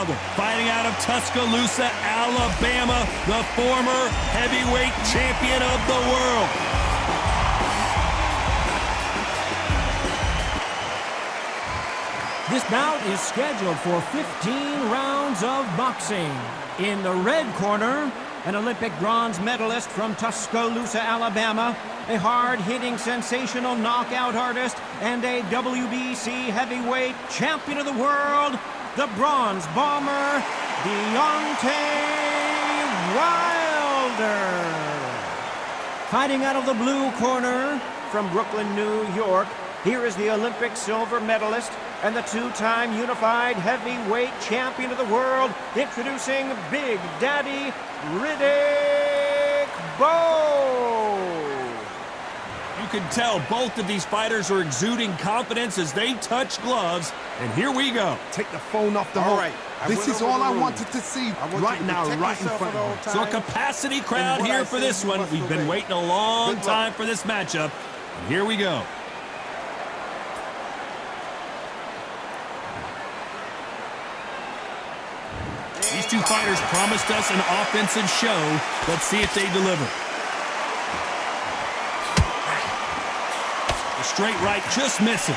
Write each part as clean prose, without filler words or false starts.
Wilder, fighting out of Tuscaloosa, Alabama, the former heavyweight champion of the world. This bout is scheduled for 15 rounds of boxing. In the red corner, an Olympic bronze medalist from Tuscaloosa, Alabama, a hard-hitting, sensational knockout artist, and a WBC heavyweight champion of the world, the bronze bomber, Deontay Wilder. Fighting out of the blue corner, from Brooklyn, New York, here is the Olympic silver medalist and the two-time unified heavyweight champion of the world, introducing Big Daddy Riddick Bowe. You can tell both of these fighters are exuding confidence as they touch gloves, and here we go. Take the phone off the hook. This is all I wanted to see right now, right in front of me. So a capacity crowd here for this one. We've been waiting a long time for this matchup, and here we go. These two fighters promised us an offensive show. Let's see if they deliver. The straight right just misses.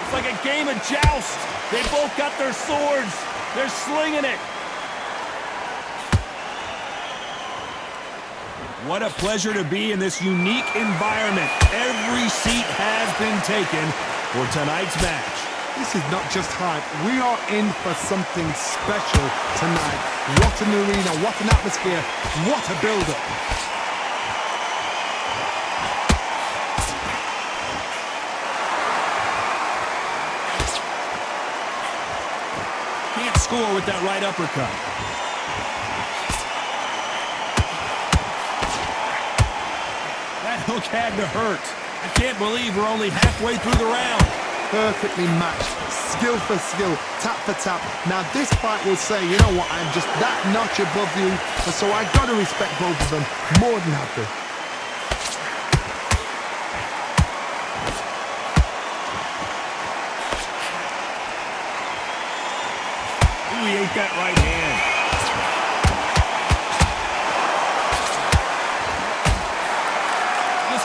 It's like a game of joust. They both got their swords. They're slinging it. What a pleasure to be in this unique environment. Every seat has been taken for tonight's match. This is not just hype. We are in for something special tonight. What an arena, what an atmosphere, what a build-up. Can't score with that right uppercut. Hook had to hurt. I can't believe we're only halfway through the round. Perfectly matched, skill for skill, tap for tap. Now this fight will say, you know what, I'm just that notch above you, and so I gotta respect both of them more than happy. Ooh, he ate that right hand.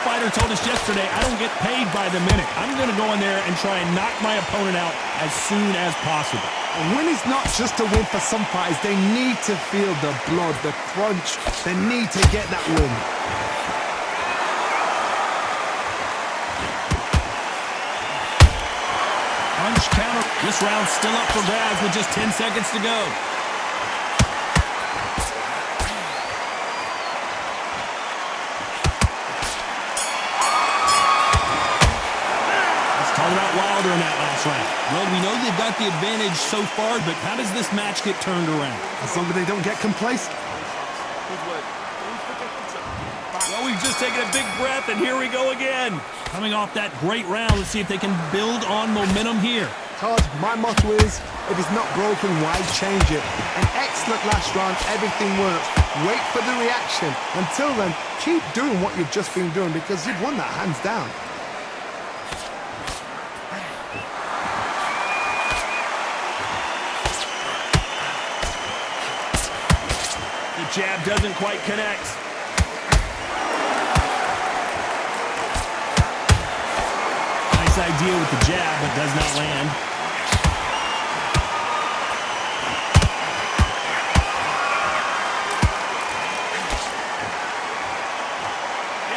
Fighter told us yesterday, I don't get paid by the minute. I'm going to go in there and try and knock my opponent out as soon as possible. A win is not just a win for some fighters. They need to feel the blood, the crunch. They need to get that win. Punch, counter. This round's still up for grabs with just 10 seconds to go. About Wilder in that last round. Well, we know they've got the advantage so far, but how does this match get turned around? As long as they don't get complacent. Well, we've just taken a big breath, and here we go again. Coming off that great round, let's see if they can build on momentum here. Todd, my motto is, if it's not broken, why change it? An excellent last round, everything works. Wait for the reaction. Until then, keep doing what you've just been doing because you've won that hands down. Jab doesn't quite connect. Nice idea with the jab, but does not land.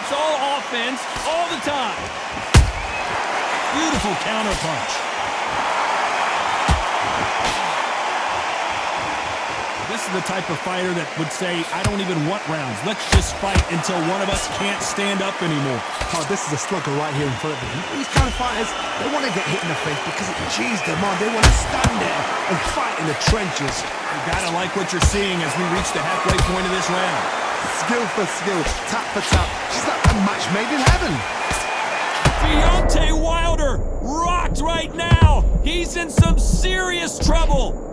It's all offense, all the time. Beautiful counter punch. This is the type of fighter that would say, I don't even want rounds. Let's just fight until one of us can't stand up anymore. Oh, this is a slugger right here in front of them. These kind of fighters, they want to get hit in the face because it cheers them on. They want to stand there and fight in the trenches. You gotta like what you're seeing as we reach the halfway point of this round. Skill for skill, tap for tap. Just like a match made in heaven. Deontay Wilder rocked right now. He's in some serious trouble.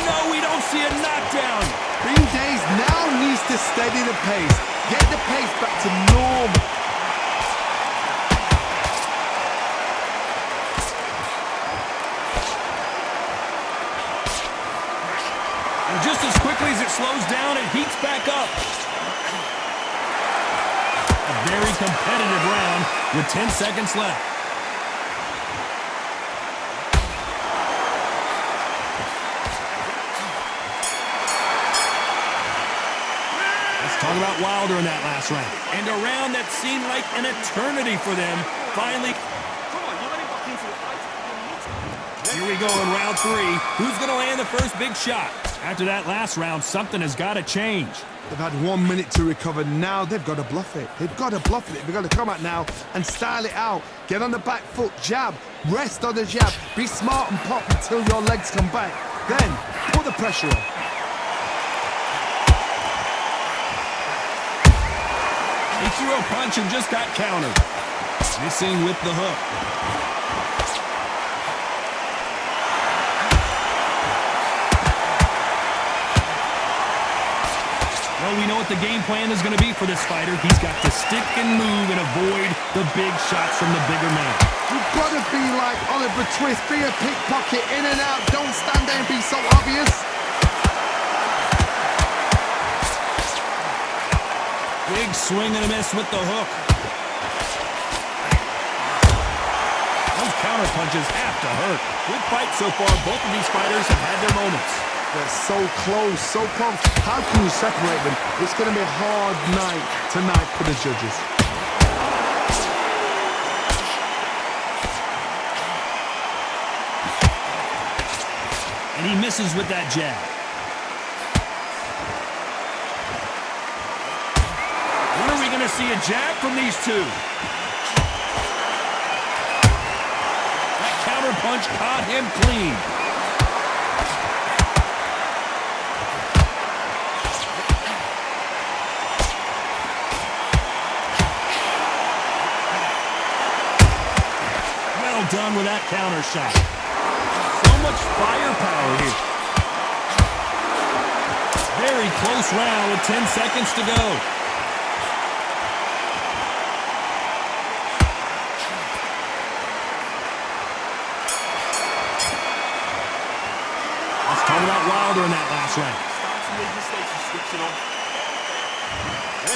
No, we don't see a knockdown. Green Days now needs to to steady the pace. Get the pace back to normal. And just as quickly as it slows down, it heats back up. A very competitive round with 10 seconds left. Let's talk about Wilder in that last round. And a round that seemed like an eternity for them. Finally. Here we go in round 3. Who's going to land the first big shot? After that last round, something has got to change. They've had 1 minute to recover. Now they've got to bluff it. They've got to bluff it. They've got to come out now and style it out. Get on the back foot, jab, rest on the jab. Be smart and pop until your legs come back. Then put the pressure on. He threw a punch and just got countered. Missing with the hook. Well, we know what the game plan is going to be for this fighter. He's got to stick and move and avoid the big shots from the bigger man. You've got to be like Oliver Twist. Be a pickpocket, in and out. Don't stand there and be so obvious. Big swing and a miss with the hook. Those counter punches have to hurt. Good fight so far. Both of these fighters have had their moments. They're so close, so close. How can you separate them? It's going to be a hard night tonight for the judges. And he misses with that jab. When are we going to see a jab from these two? That counter punch caught him clean. Done with that counter shot. So much firepower here. Very close round with 10 seconds to go. Let's talk about Wilder in that last round.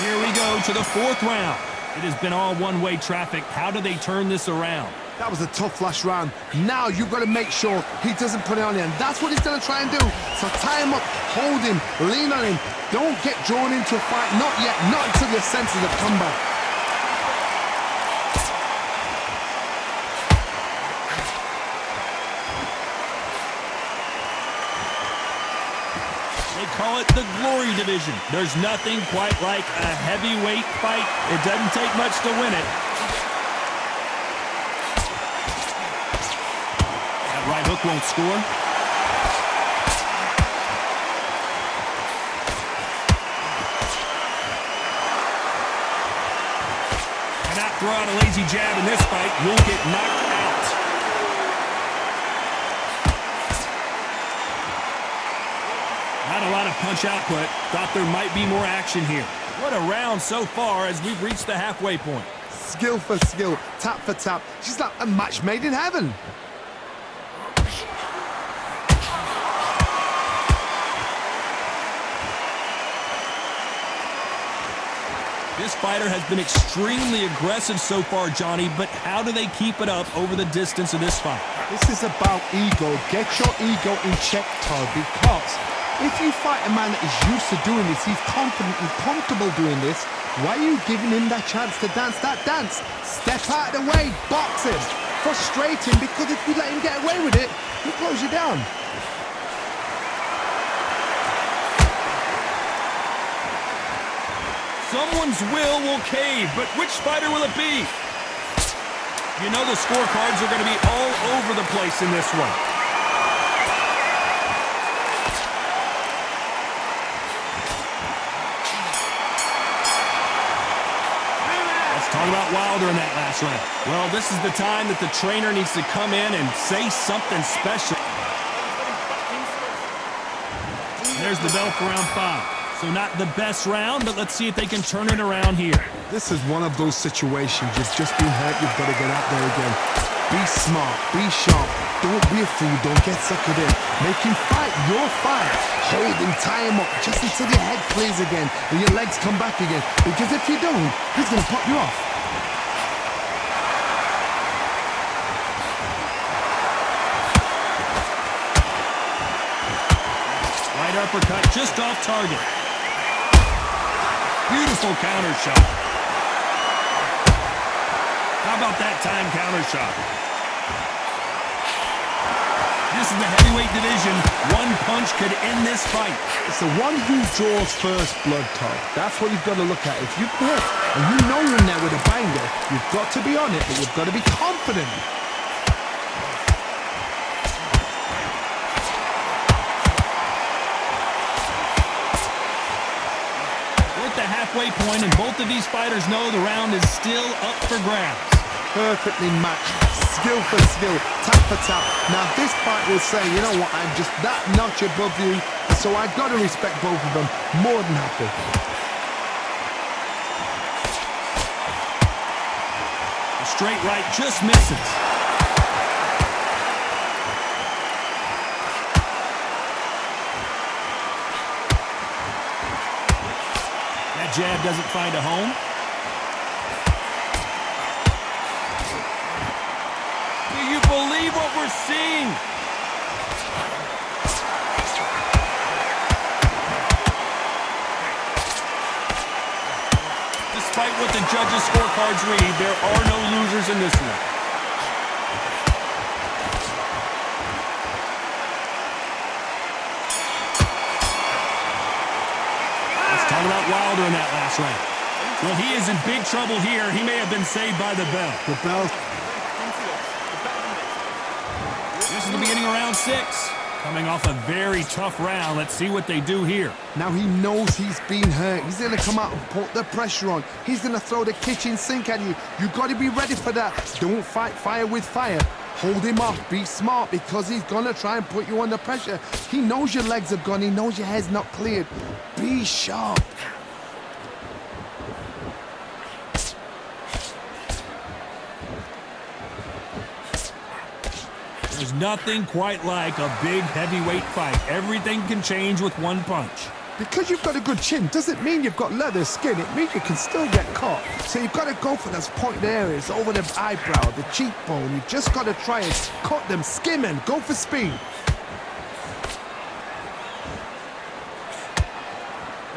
Here we go to the 4th round. It has been all one-way traffic. How do they turn this around? That was a tough last round. Now you've got to make sure he doesn't put it on you. And that's what he's going to try and do. So tie him up, hold him, lean on him. Don't get drawn into a fight. Not yet. Not until your senses have come back. They call it the glory division. There's nothing quite like a heavyweight fight. It doesn't take much to win it. That right hook won't score. Cannot throw out a lazy jab in this fight. You'll get knocked out. Not a lot of punch output. Thought there might be more action here. What a round so far as we've reached the halfway point. Skill for skill, tap for tap. She's like a match made in heaven. This fighter has been extremely aggressive so far, Johnny, but how do they keep it up over the distance of this fight? This is about ego. Get your ego in check, Todd, because if you fight a man that is used to doing this, he's confident and comfortable doing this, why are you giving him that chance to dance that dance? Step out of the way, box him, frustrate him, because if you let him get away with it, he'll close you down. Someone's will cave, but which fighter will it be? You know the scorecards are going to be all over the place in this one. Let's talk about Wilder in that last round. Well, this is the time that the trainer needs to come in and say something special. There's the bell for round 5. So not the best round, but let's see if they can turn it around here. This is one of those situations. You've just been hurt. You've got to get out there again. Be smart. Be sharp. Don't be a fool. Don't get suckered in. Make him fight your fight. Hold him, tie him up just until your head clears again and your legs come back again. Because if you don't, he's going to pop you off. Right uppercut just off target. Beautiful counter shot. How about that time counter shot? This is the heavyweight division. One punch could end this fight. It's the one who draws first blood, Todd. That's what you've got to look at. If you hit and you know you're in there with a banger, you've got to be on it, but you've got to be confident. We're at the halfway point, and both of these fighters know the round is still up for grabs. Perfectly matched, skill for skill, tap for tap. Now this fight will say, you know what, I'm just that notch above you, so I've got to respect both of them. More than happy. The straight right just misses. That jab doesn't find a home. Believe what we're seeing. Despite what the judges' scorecards read, there are no losers in this one. Let's talk about Wilder in that last round. Well, he is in big trouble here. He may have been saved by the bell. The bell. This is the beginning of round 6. Coming off a very tough round. Let's see what they do here. Now he knows he's been hurt. He's going to come out and put the pressure on. He's going to throw the kitchen sink at you. You've got to be ready for that. Don't fight fire with fire. Hold him off. Be smart because he's going to try and put you under pressure. He knows your legs are gone. He knows your head's not cleared. Be sharp. There's nothing quite like a big heavyweight fight. Everything can change with one punch. Because you've got a good chin doesn't mean you've got leather skin. It means you can still get caught. So you've got to go for those pointed areas over the eyebrow, the cheekbone. You've just got to try and cut them, skim and go for speed.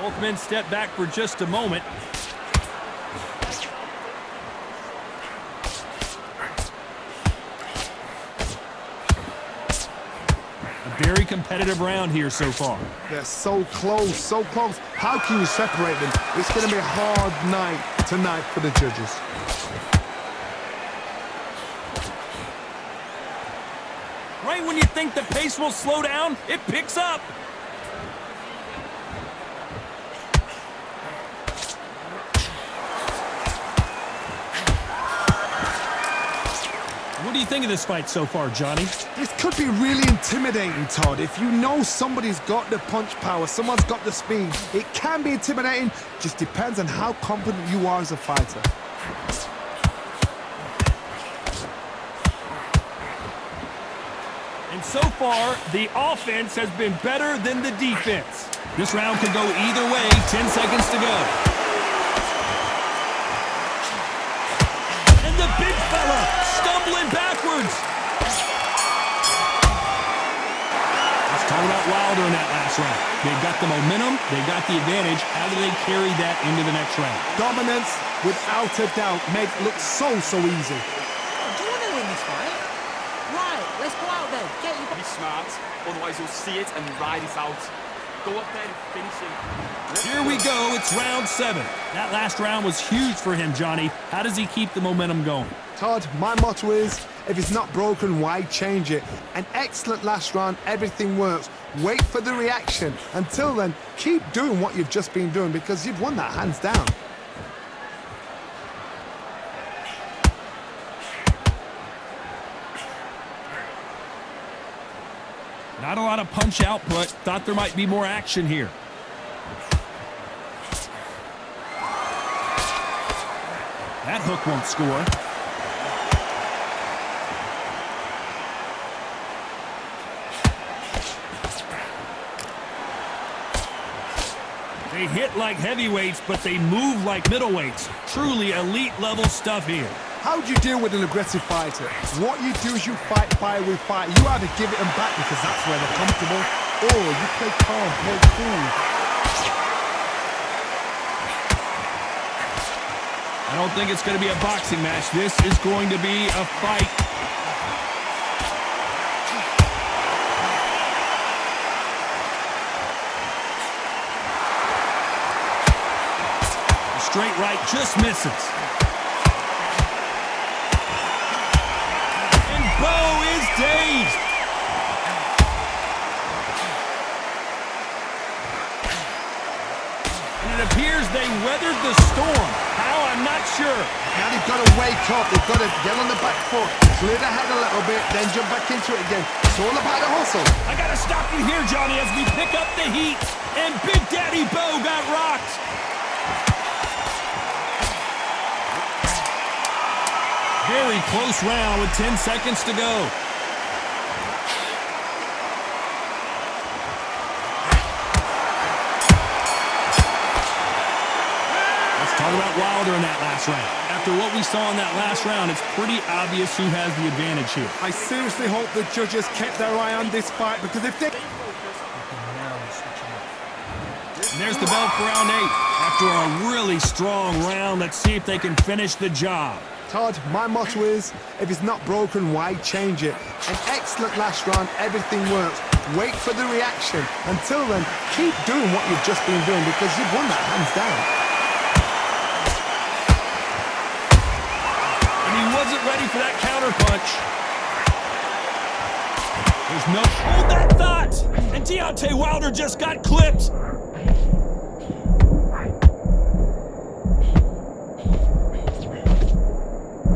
Both men step back for just a moment. Very competitive round here so far. They're so close, so close. How can you separate them? It's going to be a hard night tonight for the judges. Right when you think the pace will slow down, it picks up. What do you think of this fight so far, Johnny? This could be really intimidating, Todd. If you know somebody's got the punch power, someone's got the speed, it can be intimidating. Just depends on how confident you are as a fighter. And so far, the offense has been better than the defense. This round could go either way. 10 seconds to go. And the big fella stumbling backwards. Let's talk about Wilder in that last round. They've got the momentum. They've got the advantage. How do they carry that into the next round? Dominance, without a doubt, made it look so easy. Do you want to win this fight? Right, let's go out there. Get your... Be smart, otherwise you'll see it and ride it out. Go up there and finish him. Here we go. It's round 7. That last round was huge for him, Johnny. How does he keep the momentum going? Todd, my motto is, if it's not broken, why change it? An excellent last round, everything works. Wait for the reaction. Until then, keep doing what you've just been doing because you've won that hands down. Not a lot of punch output. Thought there might be more action here. That hook won't score. They hit like heavyweights, but they move like middleweights. Truly elite level stuff here. How do you deal with an aggressive fighter? What you do is you fight fire with fire. You either give it them back because that's where they're comfortable, or you play calm, play cool. I don't think it's going to be a boxing match. This is going to be a fight. The straight right just misses. And Bowe is dazed. And it appears they weathered the storm. How? I'm not sure. Now they've got to wake up. They've got to get on the back foot, clear the head a little bit, then jump back into it again. It's all about the hustle. I gotta stop you here, Johnny, as we pick up the heat. And Big Daddy Bowe got rocked. Very close round with 10 seconds to go. Talk about Wilder in that last round. After what we saw in that last round, it's pretty obvious who has the advantage here. I seriously hope the judges kept their eye on this fight, because if they... And there's the bell for round 8. After a really strong round, let's see if they can finish the job. Todd, my motto is, if it's not broken, why change it? An excellent last round, everything works. Wait for the reaction. Until then, keep doing what you've just been doing, because you've won that hands down. Wasn't ready for that counter punch. There's no... Hold that thought! And Deontay Wilder just got clipped.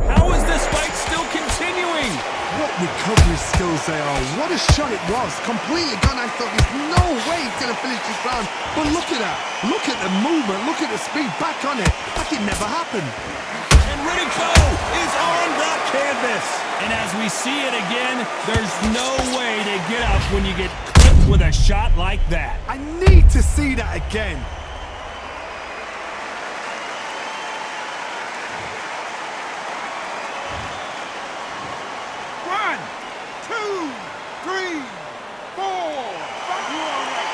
How is this fight still continuing? What recovery skills they are. What a shot it was. Completely gone. I thought there's no way he's going to finish this round. But look at that. Look at the movement. Look at the speed. Back on it. Like it never happened. Riddick Bowe is on the canvas. And as we see it again, there's no way to get up when you get clipped with a shot like that. I need to see that again. One, two, three, four. You all right?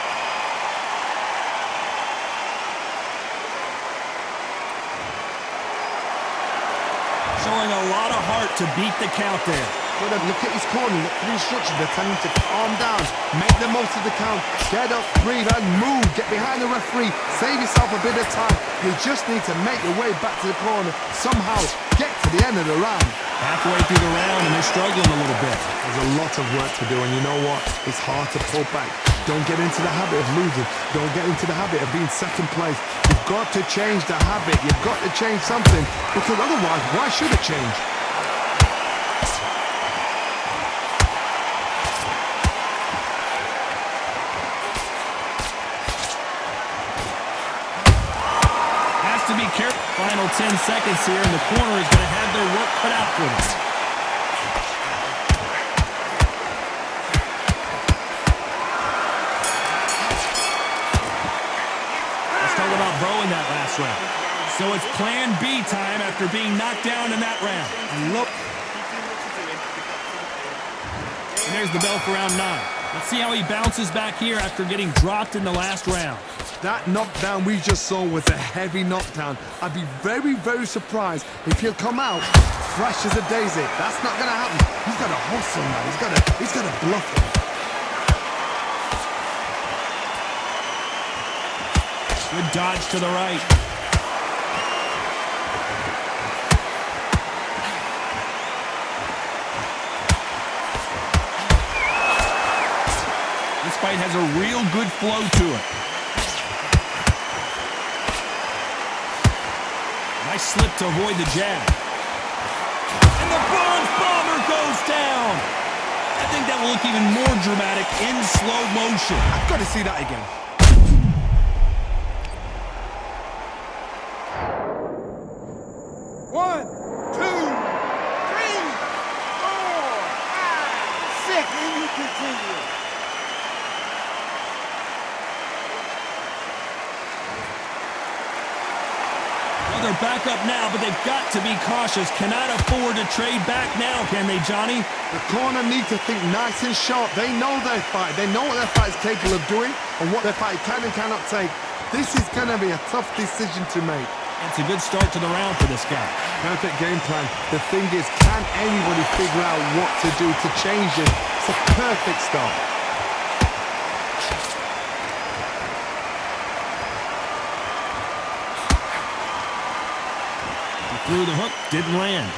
Showing a lot of heart to beat the count there. Look at his corner, look at the instructions. They're telling him to calm down, make the most of the count, get up, breathe and move, get behind the referee, save yourself a bit of time. You just need to make your way back to the corner, somehow get to the end of the round. Halfway through the round and they're struggling a little bit. There's a lot of work to do, and you know what? It's hard to pull back. Don't get into the habit of losing. Don't get into the habit of being second place. You've got to change the habit. You've got to change something, because otherwise, why should it change? Has to be careful. Final 10 seconds here, and the corner is going to have their work cut out for them. Bowe in that last round. So it's plan B time after being knocked down in that round. Look. And there's the bell for round 9. Let's see how he bounces back here after getting dropped in the last round. That knockdown we just saw was a heavy knockdown. I'd be very, very surprised if he'll come out fresh as a daisy. That's not going to happen. He's got to hustle now. He's got to bluff him. Good dodge to the right. This fight has a real good flow to it. Nice slip to avoid the jab. And the bronze bomber goes down. I think that will look even more dramatic in slow motion. I've got to see that again. they're back up now, but they've got to be cautious. Cannot afford to trade back now, can they, Johnny? The corner need to think nice and sharp. They know their fight. They know what their fight is capable of doing and what their fight can and cannot take. This is going to be a tough decision to make. It's a good start to the round for this guy. Perfect game plan. The thing is, can anybody figure out what to do to change this? It's a perfect start. He threw the hook, didn't land.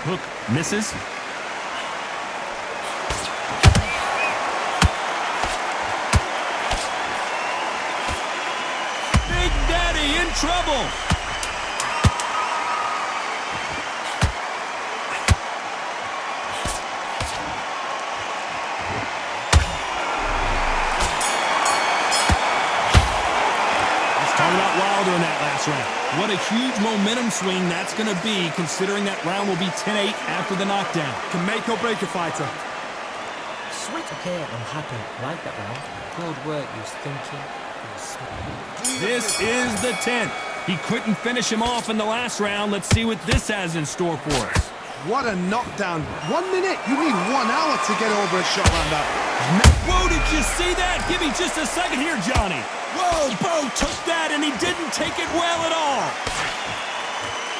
Hook misses. Big Daddy in trouble. Started out wilder in that last round. What a huge momentum swing that's going to be, considering that round will be 10-8 after the knockdown. Can make or break a fighter. Sweet. Okay, I'm happy. Like that round. Good work. He was thinking. He was smart. This is the 10th. He couldn't finish him off in the last round. Let's see what this has in store for us. What a knockdown. 1 minute. You need 1 hour to get over a shot like that. Whoa, did you see that? Give me just a second here, Johnny. Whoa, Bowe took that and he didn't take it well at all.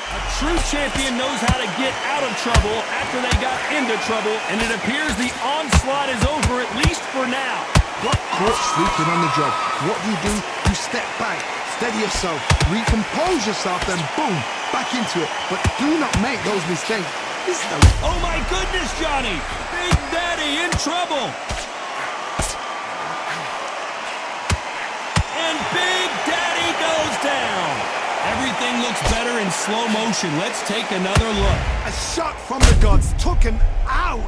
A true champion knows how to get out of trouble after they got into trouble, and it appears the onslaught is over, at least for now. Got caught sleeping on the job. What do? You step back, steady yourself, recompose yourself, then boom, back into it. But do not make those mistakes. This is the... Oh my goodness, Johnny! Big Daddy in trouble! And Big Daddy goes down! Everything looks better in slow motion. Let's take another look. A shot from the gods took him out.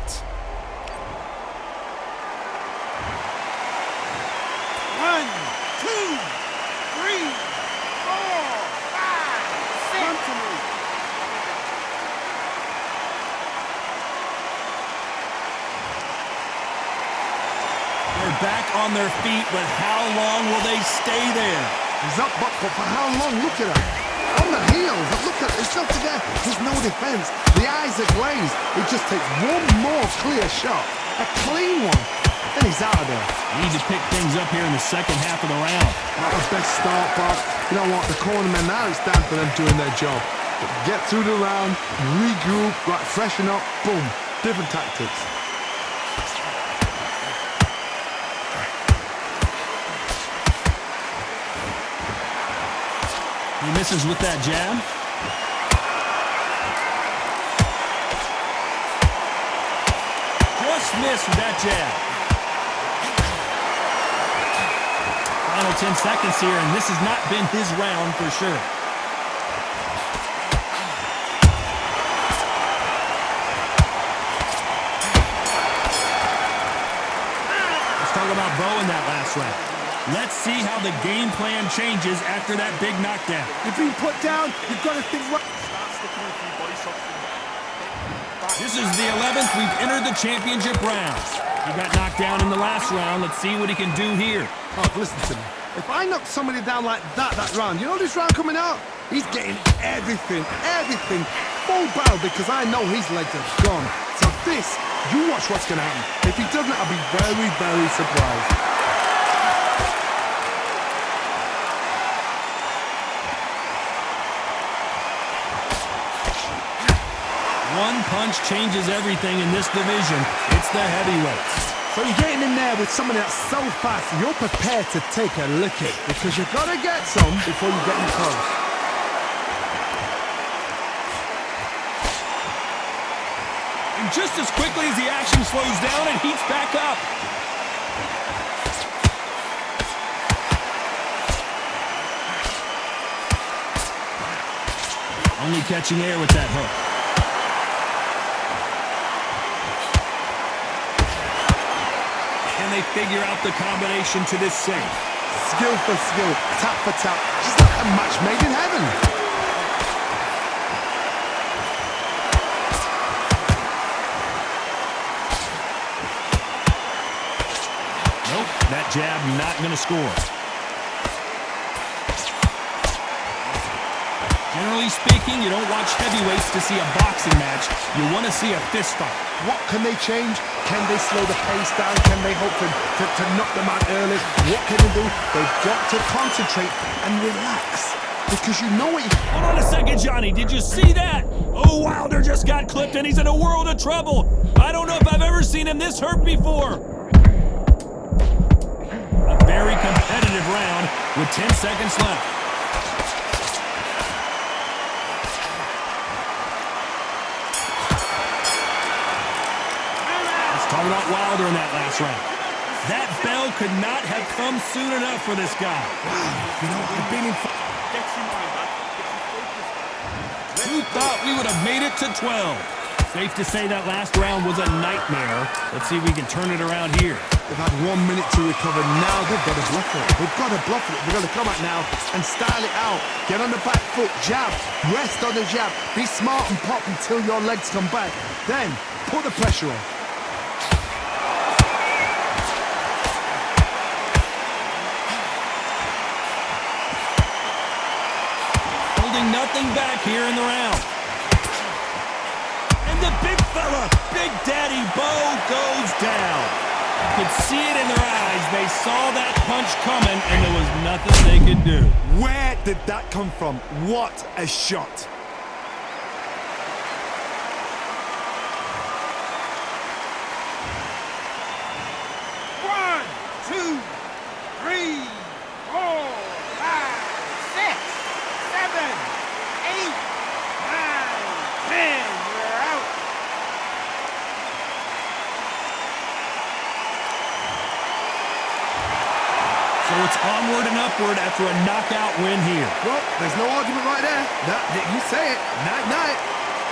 1, 2, 3, 4, 5, 6. Come to me. They're back on their feet, but how long will they stay there? He's up, but for how long? Look at him. On the heels. Look at it's not there. There's no defense. The eyes are glazed. It just takes one more clear shot. A clean one. Then he's out of there. Need to pick things up here in the second half of the round. Not the best start, but you know what? The cornermen now, it's time for them doing their job. Get through the round, regroup, right, freshen up, boom. Different tactics. He misses with that jab. Just missed with that jab. Final 10 seconds here, and this has not been his round for sure. Let's talk about Bowe in that last round. Let's see how the game plan changes after that big knockdown. You've been put down, you've got to think right. This is the 11th. We've entered the championship round. He got knocked down in the last round. Let's see what he can do here. Oh, listen to me. If I knock somebody down like that round, you know this round coming out? He's getting everything, full barrel, because I know his legs are gone. So this, you watch what's going to happen. If he doesn't, I'll be very, very surprised. One punch changes everything in this division. It's the heavyweights. So you're getting in there with somebody that's so fast, you're prepared to take a licking, because you've got to get some before you get in close. And just as quickly as the action slows down, it heats back up. Only catching air with that hook. They figure out the combination to this save. Skill for skill, tap for tap, just like a match made in heaven. Nope, that jab not going to score. Generally speaking, you don't watch heavyweights to see a boxing match. You want to see a fist fight. What can they change? Can they slow the pace down? Can they hope to knock them out early? What can they do? They've got to concentrate and relax. Because you know what you... Hold on a second, Johnny. Did you see that? Oh, Wilder just got clipped and he's in a world of trouble. I don't know if I've ever seen him this hurt before. A very competitive round with 10 seconds left. Let's talk about Wilder in that last round. That bell could not have come soon enough for this guy. You know, I've been in... Get your mind back. Get your focus. Who thought we would have made it to 12? Safe to say that last round was a nightmare. Let's see if we can turn it around here. They've had 1 minute to recover. Now they've got to bluff it. They've got to bluff it. They've got to come out now and style it out. Get on the back foot, jab, rest on the jab. Be smart and pop until your legs come back. Then put the pressure on. Holding nothing back here in the round. And the big fella, Big Daddy Bowe, goes down. You could see it in their eyes. They saw that punch coming, and there was nothing they could do. Where did that come from? What a shot. One, two, three, four, five, six, seven, eight, nine, 10. We're out. So it's onward and upward after a knockout win here. Well, there's no argument right there. You say it. Night-night.